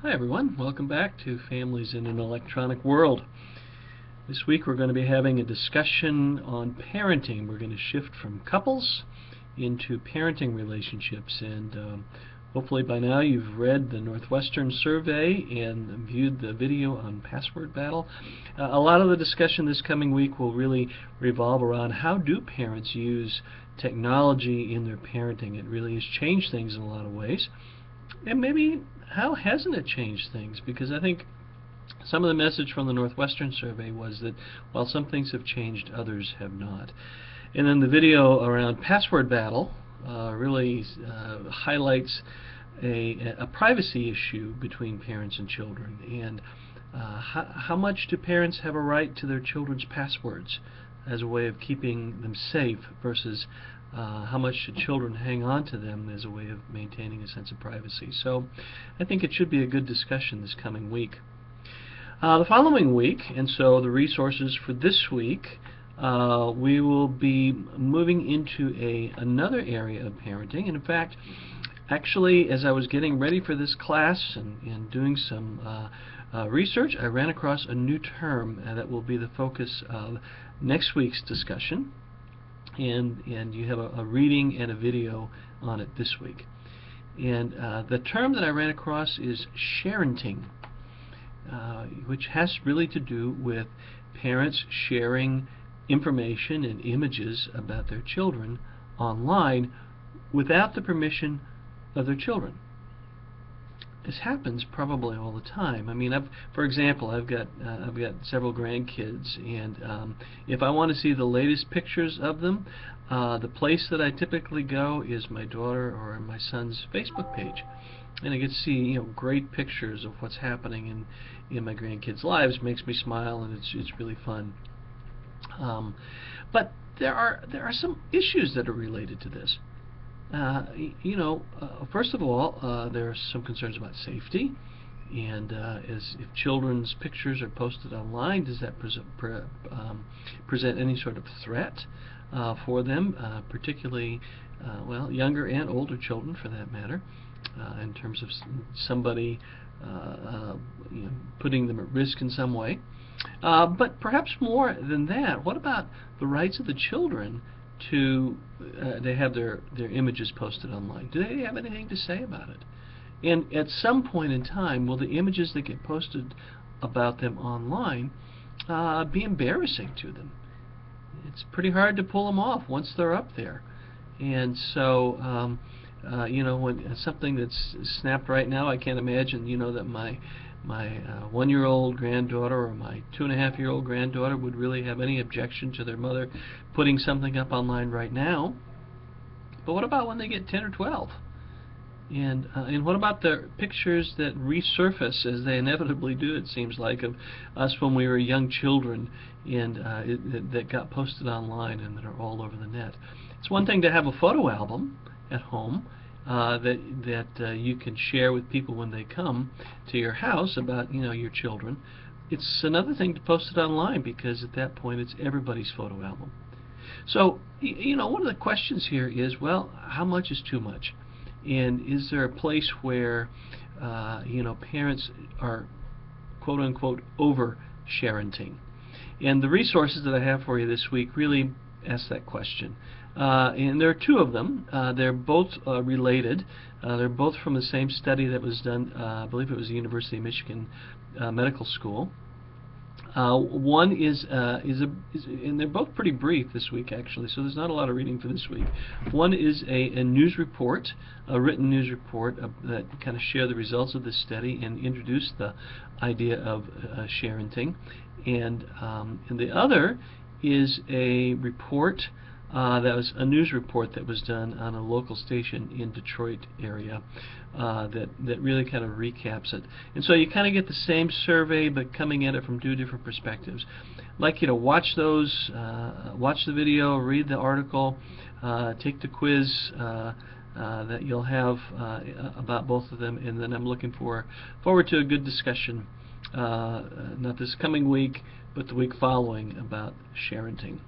Hi everyone, welcome back to Families in an Electronic World. This week we're going to be having a discussion on parenting. We're going to shift from couples into parenting relationships, and hopefully by now you've read the Northwestern survey and viewed the video on Password Battle. A lot of the discussion this coming week will really revolve around how do parents use technology in their parenting. It really has changed things in a lot of ways. And maybe how hasn't it changed things? Because I think some of the message from the Northwestern survey was that while some things have changed, others have not. And then the video around Password Battle really highlights a privacy issue between parents and children, and how much do parents have a right to their children's passwords as a way of keeping them safe versus how much should children hang on to them as a way of maintaining a sense of privacy. So I think it should be a good discussion this coming week. The following week, and so the resources for this week, we will be moving into another area of parenting. And in fact, actually, as I was getting ready for this class and doing some research, I ran across a new term that will be the focus of next week's discussion. And you have a reading and a video on it this week. And the term that I ran across is sharenting, which has really to do with parents sharing information and images about their children online without the permission of their children. This happens probably all the time. I mean, for example, I've got several grandkids, and if I want to see the latest pictures of them, the place that I typically go is my daughter or my son's Facebook page, and I get to see great pictures of what's happening in my grandkids' lives. It makes me smile, and it's really fun. But there are some issues that are related to this. First of all, there are some concerns about safety, and if children's pictures are posted online, does that present any sort of threat for them, particularly younger and older children, for that matter, in terms of somebody putting them at risk in some way. But perhaps more than that, what about the rights of the children to have their images posted online? Do they have anything to say about it? And at some point in time, will the images that get posted about them online be embarrassing to them? It's pretty hard to pull them off once they're up there. And so when something that's snapped right now, I can't imagine that my 1-year-old granddaughter or my 2.5-year-old granddaughter would really have any objection to their mother putting something up online right now. But what about when they get 10 or 12? And what about the pictures that resurface, as they inevitably do, it seems like, of us when we were young children, and that got posted online and that are all over the net? It's one thing to have a photo album at home that you can share with people when they come to your house about your children. It's another thing to post it online, because at that point it's everybody's photo album. So one of the questions here is, well, how much is too much? And is there a place where parents are quote unquote over sharenting? And the resources that I have for you this week really ask that question. And there are two of them. They're both related. They're both from the same study that was done, I believe it was the University of Michigan Medical School. One is and they're both pretty brief this week, actually, so there's not a lot of reading for this week. One is a news report, a written news report that kind of share the results of this study and introduce the idea of sharenting. And the other is a report that was a news report that was done on a local station in Detroit area that really kind of recaps it. And so you kind of get the same survey, but coming at it from two different perspectives. I'd like you to watch those, watch the video, read the article, take the quiz that you'll have about both of them, and then I'm looking forward to a good discussion, not this coming week, but the week following, about sharenting.